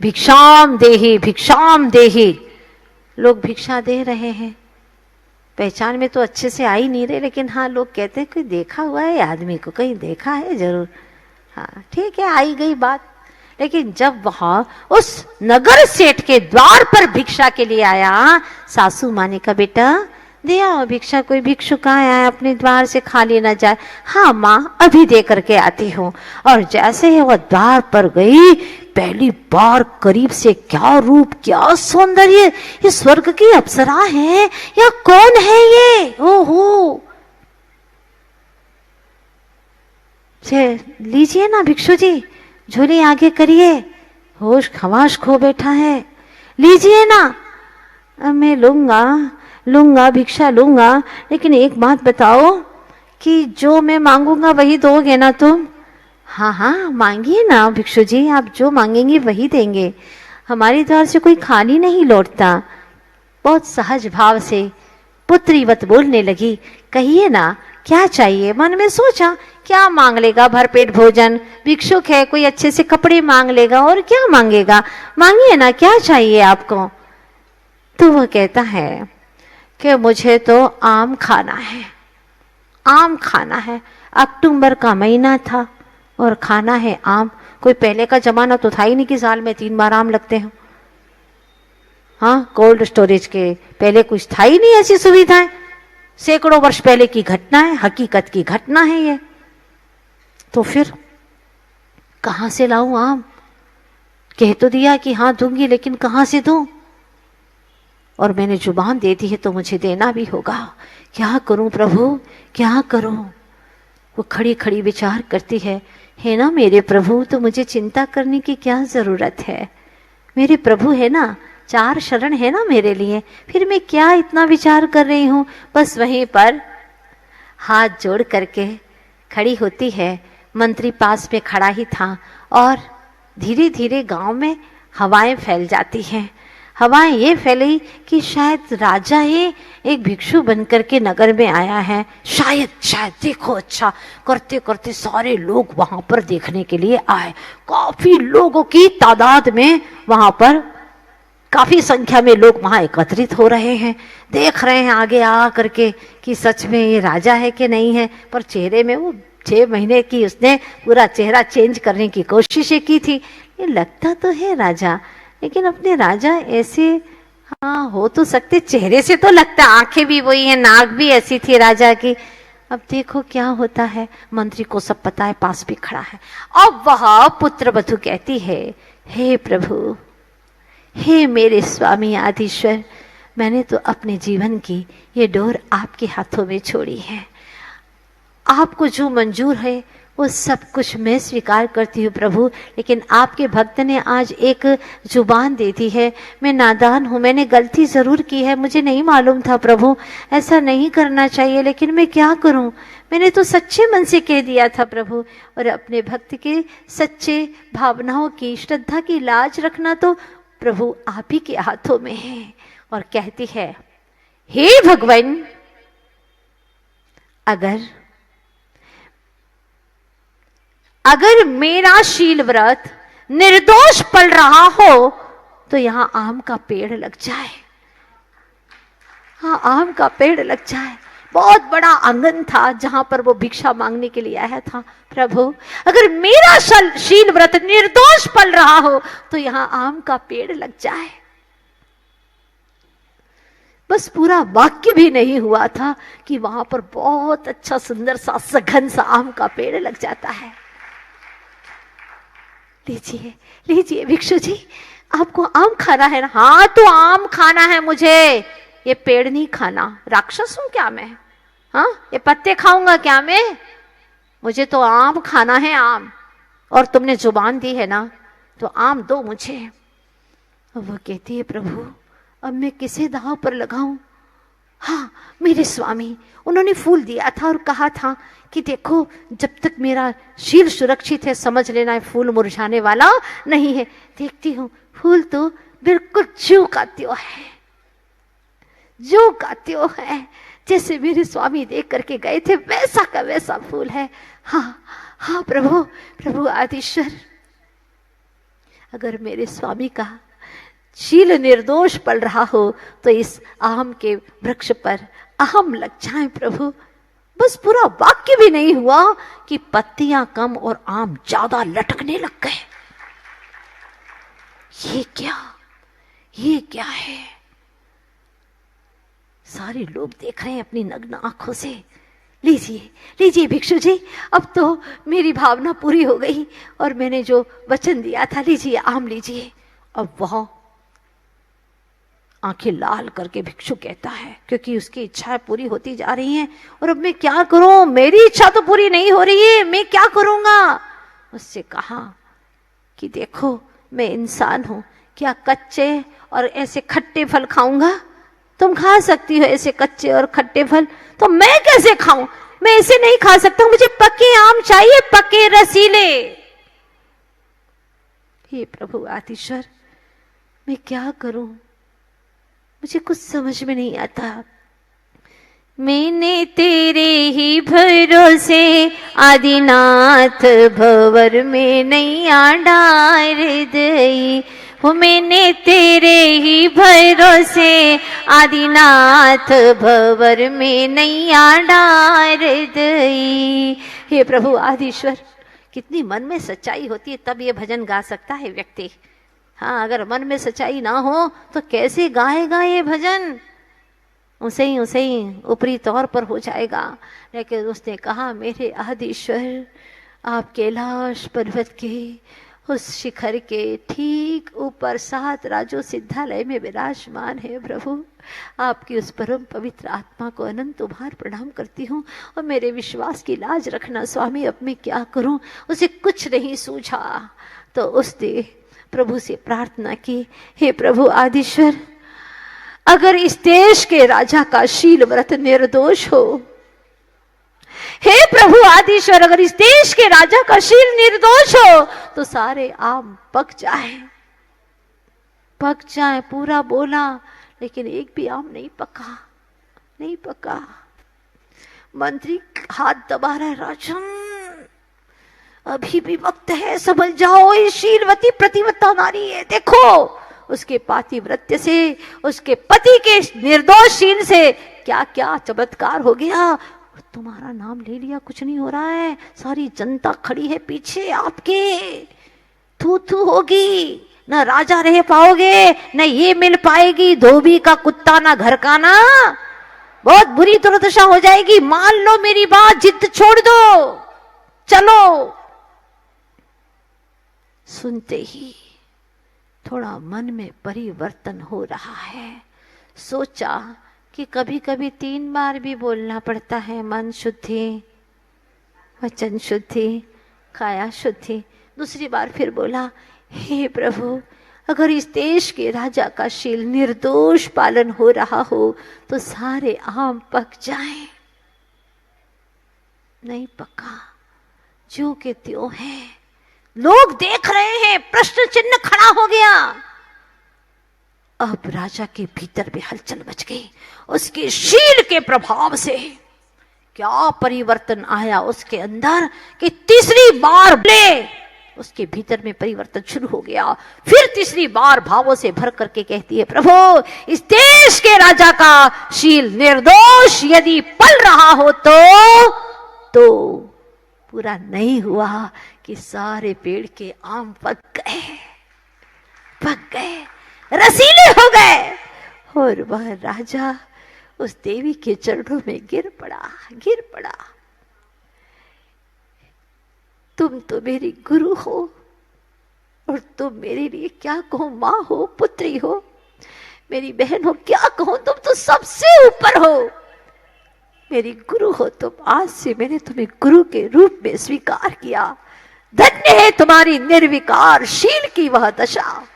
भिक्षाम देही। लोग भिक्षा दे रहे हैं, पहचान में तो अच्छे से आ ही नहीं रहे, लेकिन हाँ लोग कहते हैं कोई देखा हुआ है आदमी को, कहीं देखा है जरूर। हाँ ठीक है, आई गई बात। लेकिन जब वहां उस नगर सेठ के द्वार पर भिक्षा के लिए आया, सासू माँ ने कहा बेटा दिया भिक्षा, कोई भिक्षुक आया है अपने द्वार से खाली ना जाए। हाँ माँ अभी दे करके आती हूँ। और जैसे ही वह द्वार पर गई, पहली बार करीब से क्या रूप, क्या सौंदर्य, ये स्वर्ग की अप्सरा है या कौन है ये? ओहो, लीजिए ना भिक्षु जी, झोली आगे करिए, होश खवाश खो बैठा है, लीजिए ना। मैं लूंगा भिक्षा लूंगा, लेकिन एक बात बताओ कि जो मैं मांगूंगा वही दोगे ना तुम? हाँ हाँ मांगिए ना भिक्षु जी, आप जो मांगेंगे वही देंगे, हमारे द्वार से कोई खाली नहीं लौटता। बहुत सहज भाव से पुत्रीवत बोलने लगी, कहिए ना क्या चाहिए? मन में सोचा क्या मांग लेगा, भरपेट भोजन, भिक्षुक है, कोई अच्छे से कपड़े मांग लेगा, और क्या मांगेगा, मांगिए ना क्या चाहिए आपको? तो वह कहता है कि मुझे तो आम खाना है, आम खाना है। अक्टूबर का महीना था और खाना है आम। कोई पहले का जमाना तो था ही नहीं कि साल में 3 बार आम लगते हो। हाँ, कोल्ड स्टोरेज के पहले कुछ था ही नहीं ऐसी सुविधाएं। सैकड़ों वर्ष पहले की घटना है, हकीकत की घटना है ये। तो फिर कहां से लाऊं आम? कह तो दिया कि हाँ दूंगी, लेकिन कहां से दूं? और मैंने जुबान दे दी है तो मुझे देना भी होगा। क्या करूं प्रभु, क्या करूं? वो खड़ी खड़ी विचार करती है ना मेरे प्रभु, तो मुझे चिंता करने की क्या जरूरत है? मेरे प्रभु है ना, 4 शरण है ना मेरे लिए, फिर मैं क्या इतना विचार कर रही हूं? बस वहीं पर हाथ जोड़ करके खड़ी होती है। मंत्री पास में खड़ा ही था और धीरे धीरे गांव में हवाएं फैल जाती हैं। हवाएं ये फैली कि शायद राजा ही एक भिक्षु बनकर के नगर में आया है, शायद देखो। अच्छा करते करते सारे लोग वहां पर देखने के लिए आए। काफी लोगों की तादाद में वहां पर, काफी संख्या में लोग वहां एकत्रित हो रहे हैं, देख रहे हैं आगे आ करके कि सच में ये राजा है कि नहीं है। पर चेहरे में वो 6 महीने की उसने पूरा चेहरा चेंज करने की कोशिश की थी। ये लगता तो है राजा, लेकिन अपने राजा ऐसे हाँ हो तो सकते, चेहरे से तो लगता, आंखें भी वही है, नाक भी ऐसी थी राजा की। अब देखो क्या होता है। मंत्री को सब पता है, पास भी खड़ा है। अब वह पुत्रवधू कहती है, हे प्रभु, हे मेरे स्वामी आदिश्वर, मैंने तो अपने जीवन की ये डोर आपके हाथों में छोड़ी है। आपको जो मंजूर है वो सब कुछ मैं स्वीकार करती हूँ प्रभु, लेकिन आपके भक्त ने आज एक जुबान दे दी है। मैं नादान हूँ, मैंने गलती जरूर की है, मुझे नहीं मालूम था प्रभु, ऐसा नहीं करना चाहिए, लेकिन मैं क्या करूँ? मैंने तो सच्चे मन से कह दिया था प्रभु। और अपने भक्त के सच्चे भावनाओं की, श्रद्धा की लाज रखना तो प्रभु आप ही के हाथों में है। और कहती है, हे भगवान, अगर मेरा शील व्रत निर्दोष पल रहा हो तो यहां आम का पेड़ लग जाए। हाँ, आम का पेड़ लग जाए। बहुत बड़ा आंगन था जहां पर वो भिक्षा मांगने के लिए आया था। प्रभु, अगर मेरा शील व्रत निर्दोष पल रहा हो तो यहां आम का पेड़ लग जाए। बस पूरा वाक्य भी नहीं हुआ था कि वहां पर बहुत अच्छा सुंदर सा सघन सा आम का पेड़ लग जाता है। लीजिए लीजिए भिक्षु जी, आपको आम खाना है ना? हाँ, तो आम खाना है मुझे, ये पेड़ नहीं खाना। राक्षस हूं क्या मैं? हाँ, ये पत्ते खाऊंगा क्या मैं? मुझे तो आम खाना है, आम। और तुमने जुबान दी है ना, तो आम दो मुझे। अब वो कहती है, प्रभु अब मैं किसे दांव पर लगाऊं? हाँ, मेरे स्वामी, उन्होंने फूल दिया था और कहा था कि देखो, जब तक मेरा शील सुरक्षित है समझ लेना, फूल मुरझाने वाला नहीं है। देखती हूँ फूल तो बिल्कुल ज्यों का त्यों है, ज्यों का त्यों है, जैसे मेरे स्वामी देख करके गए थे वैसा का वैसा फूल है। हाँ हाँ प्रभु, प्रभु आदिश्वर, अगर मेरे स्वामी का शील निर्दोष पल रहा हो तो इस आम के वृक्ष पर आम लग जाए प्रभु। बस पूरा वाक्य भी नहीं हुआ कि पत्तियां कम और आम ज्यादा लटकने लग गए। ये क्या है? सारे लोग देख रहे हैं अपनी नग्न आंखों से। लीजिए लीजिए भिक्षु जी, अब तो मेरी भावना पूरी हो गई और मैंने जो वचन दिया था, लीजिए आम लीजिए। अब वह आंखें लाल करके भिक्षु कहता है, क्योंकि उसकी इच्छाएं पूरी होती जा रही हैं, और अब मैं क्या करूं, मेरी इच्छा तो पूरी नहीं हो रही है, मैं क्या करूंगा। उससे कहा कि देखो मैं इंसान हूं, क्या कच्चे और ऐसे खट्टे फल खाऊंगा? तुम खा सकती हो ऐसे कच्चे और खट्टे फल, तो मैं कैसे खाऊं? मैं ऐसे नहीं खा सकता, मुझे पके आम चाहिए, पके रसीले। हे प्रभु आदिश्वर, मैं क्या करूं? मुझे कुछ समझ में नहीं आता। मैंने तेरे ही भरोसे आदिनाथ भंवर में नैया डार दई, वो मैंने तेरे ही भरोसे आदिनाथ भंवर में नैया डार दई। हे प्रभु आदिश्वर, कितनी मन में सच्चाई होती है तब ये भजन गा सकता है व्यक्ति। हाँ, अगर मन में सच्चाई ना हो तो कैसे गाएगा ये भजन? उसे ही ऊपरी तौर पर हो जाएगा। लेकिन उसने कहा, मेरे आदिश्वर, आप कैलाश पर्वत के उस शिखर के ठीक ऊपर 7 राजो सिद्धालय में विराजमान है प्रभु। आपकी उस परम पवित्र आत्मा को अनंत उभार प्रणाम करती हूँ, और मेरे विश्वास की लाज रखना स्वामी, अब मैं क्या करूँ? उसे कुछ नहीं सूझा तो उसने प्रभु से प्रार्थना की, हे प्रभु आदिश्वर, अगर इस देश के राजा का शील व्रत निर्दोष हो, हे प्रभु आदिश्वर, अगर इस देश के राजा का शील निर्दोष हो तो सारे आम पक जाए। पूरा बोला, लेकिन एक भी आम नहीं पका। मंत्री हाथ दबा रहा है, राजन अभी भी वक्त है, समझ जाओ, ये शीलवती प्रतिवत्ता नारी है। देखो उसके पातिव्रत्य से, उसके पति के निर्दोष शील से क्या क्या चमत्कार हो गया। तुम्हारा नाम ले लिया, कुछ नहीं हो रहा है, सारी जनता खड़ी है पीछे आपके, थू होगी, न राजा रह पाओगे, न ये मिल पाएगी, धोबी का कुत्ता ना घर का ना, बहुत बुरी दुर्दशा हो जाएगी। मान लो मेरी बात, जिद छोड़ दो, चलो। सुनते ही थोड़ा मन में परिवर्तन हो रहा है। सोचा कि कभी कभी 3 बार भी बोलना पड़ता है, मन शुद्धि, वचन शुद्धि, काया शुद्धि। दूसरी बार फिर बोला, हे प्रभु, अगर इस देश के राजा का शील निर्दोष पालन हो रहा हो तो सारे आम पक जाएं। नहीं पका, ज्यों के त्यों है। लोग देख रहे हैं, प्रश्न चिन्ह खड़ा हो गया। अब राजा के भीतर भी हलचल मच गई। उसके शील के प्रभाव से क्या परिवर्तन आया उसके अंदर कि तीसरी बार उसके भीतर में परिवर्तन शुरू हो गया। फिर तीसरी बार भावों से भर करके कहती है, प्रभु, इस देश के राजा का शील निर्दोष यदि पल रहा हो तो पूरा नहीं हुआ कि सारे पेड़ के आम पक गए, रसीले हो गए, और वह राजा उस देवी के चरणों में गिर पड़ा। तुम तो मेरी गुरु हो, और तुम मेरे लिए क्या कहो, माँ हो, पुत्री हो, मेरी बहन हो, क्या कहो, तुम तो सबसे ऊपर हो, मेरी गुरु हो तुम। आज से मैंने तुम्हें गुरु के रूप में स्वीकार किया। धन्य है तुम्हारी निर्विकार शील की वह दशा।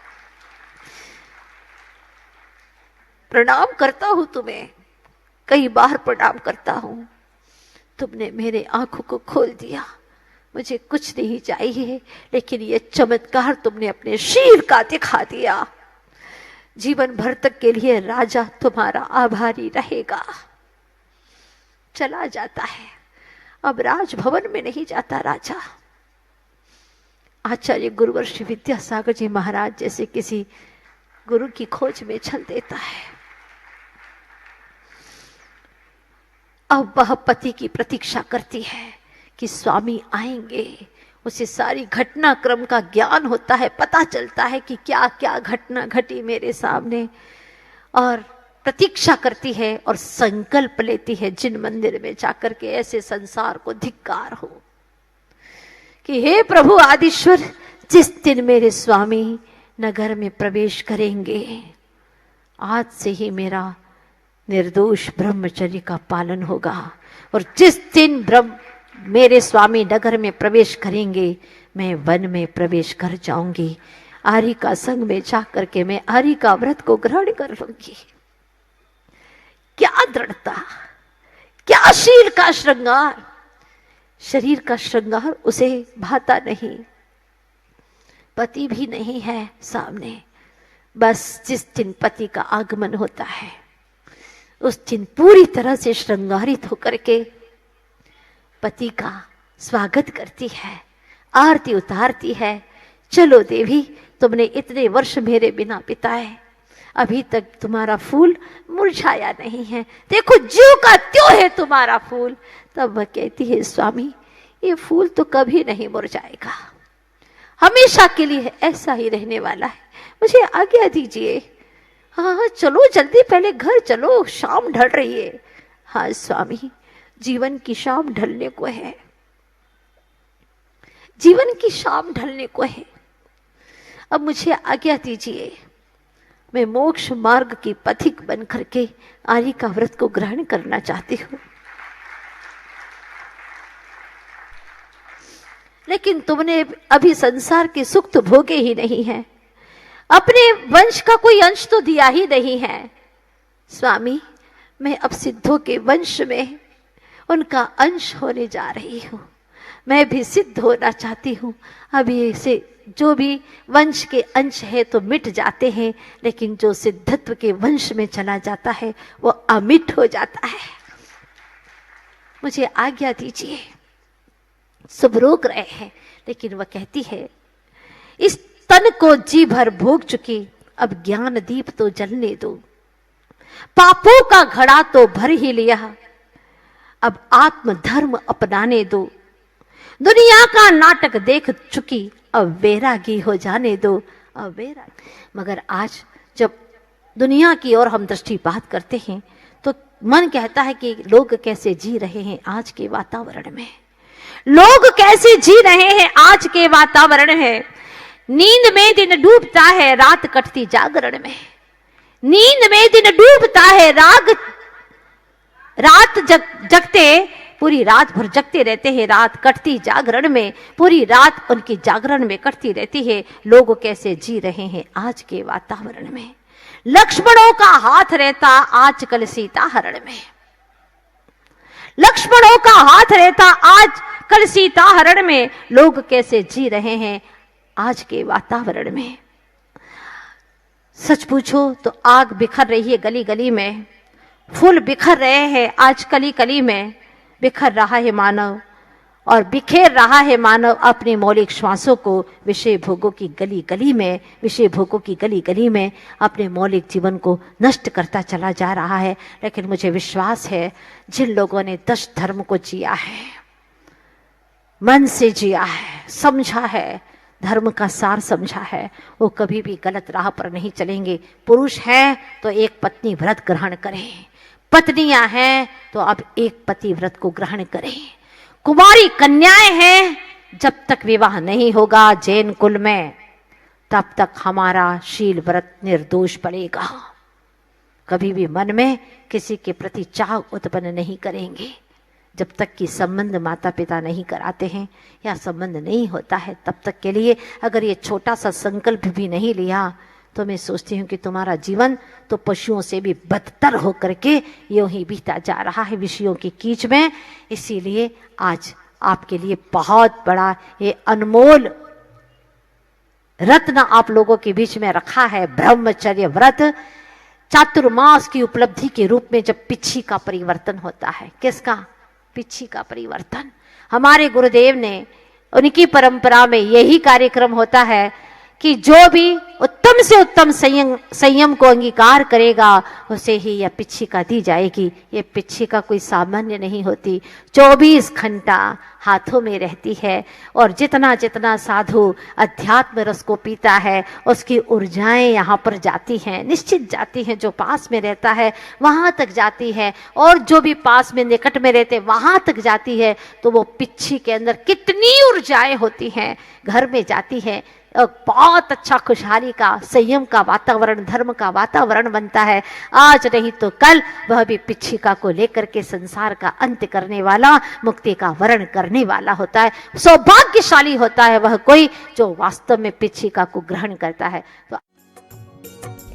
प्रणाम करता हूं तुम्हें, कई बार प्रणाम करता हूं। तुमने मेरे आंखों को खोल दिया, मुझे कुछ नहीं चाहिए, लेकिन ये चमत्कार तुमने अपने शील का दिखा दिया। जीवन भर तक के लिए राजा तुम्हारा आभारी रहेगा। चला जाता है, अब राजभवन में नहीं जाता राजा, आचार्य गुरुवर श्री विद्यासागर जी महाराज जैसे किसी गुरु की खोज में चल देता है। अब वह पति की प्रतीक्षा करती है कि स्वामी आएंगे। उसे सारी घटनाक्रम का ज्ञान होता है, पता चलता है कि क्या क्या घटना घटी मेरे सामने, और प्रतीक्षा करती है और संकल्प लेती है जिन मंदिर में जाकर के ऐसे संसार को धिक्कार हो कि हे प्रभु आदिश्वर, जिस दिन मेरे स्वामी नगर में प्रवेश करेंगे, आज से ही मेरा निर्दोष ब्रह्मचर्य का पालन होगा। और जिस दिन मेरे स्वामी नगर में प्रवेश करेंगे, मैं वन में प्रवेश कर जाऊंगी। आर्य का संग में जाकर के मैं आर्य का व्रत को ग्रहण कर लूंगी। क्या दृढ़ता, क्या शील का श्रृंगार। शरीर का श्रृंगार उसे भाता नहीं, पति भी नहीं है सामने। बस जिस दिन पति का आगमन होता है, उस दिन पूरी तरह से श्रृंगारित होकर के पति का स्वागत करती है, आरती उतारती है। चलो देवी, तुमने इतने वर्ष मेरे बिना बिताए, अभी तक तुम्हारा फूल मुरझाया नहीं है, देखो ज्यों का त्यों है तुम्हारा फूल। तब वह कहती है, स्वामी ये फूल तो कभी नहीं मुरझाएगा, हमेशा के लिए ऐसा ही रहने वाला है, मुझे आज्ञा दीजिए। हाँ चलो जल्दी, पहले घर चलो, शाम ढल रही है। हाँ स्वामी, जीवन की शाम ढलने को है, जीवन की शाम ढलने को है। अब मुझे आज्ञा दीजिए, मैं मोक्ष मार्ग की पथिक बन करके आर्य का व्रत को ग्रहण करना चाहती हूँ। लेकिन तुमने अभी संसार के सुख तो भोगे ही नहीं है, अपने वंश का कोई अंश तो दिया ही नहीं है। स्वामी, मैं अब सिद्धों के वंश में उनका अंश होने जा रही हूँ, मैं भी सिद्ध होना चाहती हूँ। अभी से जो भी वंश के अंश है तो मिट जाते हैं, लेकिन जो सिद्धत्व के वंश में चला जाता है वो अमिट हो जाता है। मुझे आज्ञा दीजिए। सब रोक रहे हैं, लेकिन वह कहती है, इस तन को जी भर भोग चुकी, अब ज्ञान दीप तो जलने दो। पापों का घड़ा तो भर ही लिया, अब आत्म धर्म अपनाने दो। दुनिया का नाटक देख चुकी, अब वैरागी हो जाने दो। अब वैरागी। मगर आज जब दुनिया की ओर हम दृष्टिपात करते हैं तो मन कहता है कि लोग कैसे जी रहे हैं आज के वातावरण में, लोग कैसे जी रहे हैं आज के वातावरण में। नींद में दिन डूबता है, रात कटती जागरण में। नींद में दिन डूबता है, रात जगते, पूरी रात भर जगते रहते हैं, रात कटती जागरण में, पूरी रात उनकी जागरण में कटती रहती है। लोग कैसे जी रहे हैं आज के वातावरण में। लक्ष्मणों का हाथ रहता आजकल सीता हरण में, लक्ष्मणों का हाथ रहता आज कल सीता हरण में। लोग कैसे जी रहे हैं आज के वातावरण में। सच पूछो तो आग बिखर रही है गली गली में, फूल बिखर रहे हैं आज कली कली में। बिखर रहा है मानव और बिखेर रहा है मानव अपने मौलिक श्वासों को विषय भोगों की गली गली में, विषय भोगों की गली गली में अपने मौलिक जीवन को नष्ट करता चला जा रहा है। लेकिन मुझे विश्वास है जिन लोगों ने 10 धर्म को जिया है, मन से जिया है, समझा है, धर्म का सार समझा है, वो कभी भी गलत राह पर नहीं चलेंगे। पुरुष हैं तो एक पत्नी व्रत ग्रहण करें, पत्नियां हैं तो अब एक पति व्रत को ग्रहण करें। कुमारी कन्याएं हैं, जब तक विवाह नहीं होगा जैन कुल में, तब तक हमारा शील व्रत निर्दोष पड़ेगा। कभी भी मन में किसी के प्रति चाह उत्पन्न नहीं करेंगे जब तक कि संबंध माता पिता नहीं कराते हैं या संबंध नहीं होता है। तब तक के लिए अगर ये छोटा सा संकल्प भी नहीं लिया तो मैं सोचती हूँ कि तुम्हारा जीवन तो पशुओं से भी बदतर होकर के यूं ही बीता जा रहा है विषयों की कीच में। इसीलिए आज आपके लिए बहुत बड़ा ये अनमोल रत्न आप लोगों के बीच में रखा है, ब्रह्मचर्य व्रत। चातुर्मास की उपलब्धि के रूप में जब पिच्छी का परिवर्तन होता है, किसका? पिच्छी का परिवर्तन। हमारे गुरुदेव ने उनकी परंपरा में यही कार्यक्रम होता है कि जो भी उत्तम से उत्तम संयम को अंगीकार करेगा उसे ही यह पिच्छिका दी जाएगी। ये पिच्छिका कोई सामान्य नहीं होती, 24 घंटा हाथों में रहती है। और जितना जितना साधु अध्यात्म रस को पीता है उसकी ऊर्जाएं यहाँ पर जाती हैं, निश्चित जाती हैं। जो पास में रहता है वहाँ तक जाती है, और जो भी पास में निकट में रहते वहाँ तक जाती है। तो वो पिच्छी के अंदर कितनी ऊर्जाएं होती हैं, घर में जाती है। बहुत अच्छा खुशहाली का, संयम का वातावरण, धर्म का वातावरण बनता है। आज नहीं तो कल वह भी पिच्छिका को लेकर के संसार का अंत करने वाला, मुक्ति का वर्ण करने वाला होता है। सौभाग्यशाली होता है वह कोई जो वास्तव में पिच्छिका को ग्रहण करता है। तो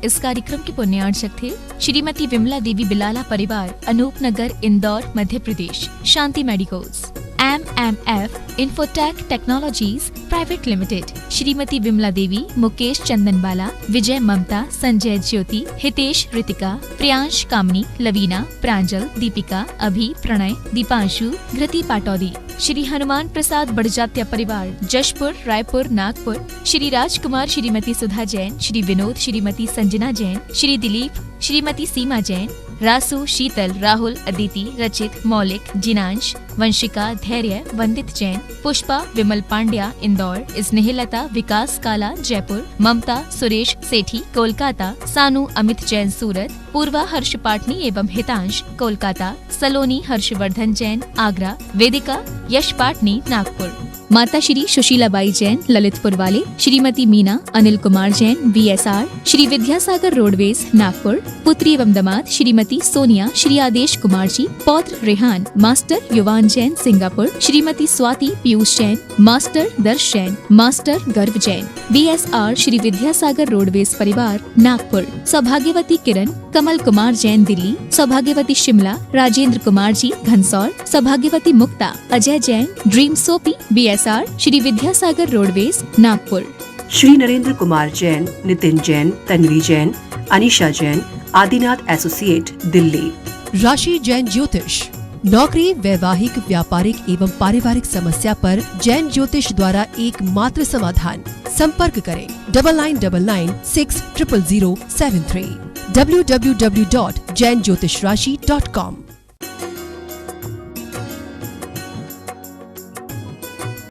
इस कार्यक्रम के पुण्यार्चक थे श्रीमती विमला देवी बिलाला परिवार, Anupnagar, Indore, Madhya Pradesh. Shanti Medicals, MMF Infotech Technologies Private Limited. Shrimati Vimla Devi, Mukesh Chandanbala, Vijay Mamta, Sanjay Jyoti, Hitesh Ritika, Priyansh Kamni, Lavina, Pranjal, Deepika, Abhi, Pranay, Deepanshu, घृति Pataudi. Shri Hanuman Prasad Barjatya परिवार, जशपुर, रायपुर, नागपुर। श्री राजकुमार, श्रीमती सुधा जैन, श्री विनोद, श्रीमती संजना जैन, श्री दिलीप, श्रीमती सीमा जैन, रासु, शीतल, राहुल, अदिति, रचित, मौलिक, जिनांश, वंशिका, धैर्य, वंदित जैन, पुष्पा, विमल पांड्या, इंदौर, स्नेहलता, विकास काला, जयपुर, ममता, सुरेश सेठी, कोलकाता, सानू, अमित जैन, सूरत, पूर्वा, हर्ष पाटनी एवं हितांश, कोलकाता, सलोनी, हर्षवर्धन जैन, आगरा, वेदिका, यश पाटनी, नागपुर। माता श्री सुशीलाबाई जैन, ललितपुर वाले, श्रीमती मीना, अनिल कुमार जैन, VSR, श्री विद्यासागर रोडवेज, नागपुर। पुत्री एवं दामाद श्रीमती सोनिया, श्री आदेश कुमार जी, पौत्र रेहान, मास्टर युवान जैन, सिंगापुर। श्रीमती स्वाति पीयूष जैन, मास्टर दर्श जैन, मास्टर गर्व जैन, VSR, श्री विद्यासागर रोडवेज परिवार, नागपुर। सौभाग्यवती किरण, कमल कुमार जैन, दिल्ली। सौभाग्यवती शिमला, राजेंद्र कुमार जी, घनसौर। सौभाग्यवती Mukta, Ajay Jain, Dream Soapy, VSR, Shri Vidyasagar Roadways, Nagpur. Shri Narendra Kumar Jain, Nitin Jain, Tanvi Jain, Anisha Jain, Adinath Associate, Delhi. Rashi Jain ज्योतिष, नौकरी, वैवाहिक, व्यापारिक एवं पारिवारिक समस्या पर जैन ज्योतिष द्वारा एक मात्र समाधान। संपर्क करें 9999600073 www.jainjyotishrashi.com।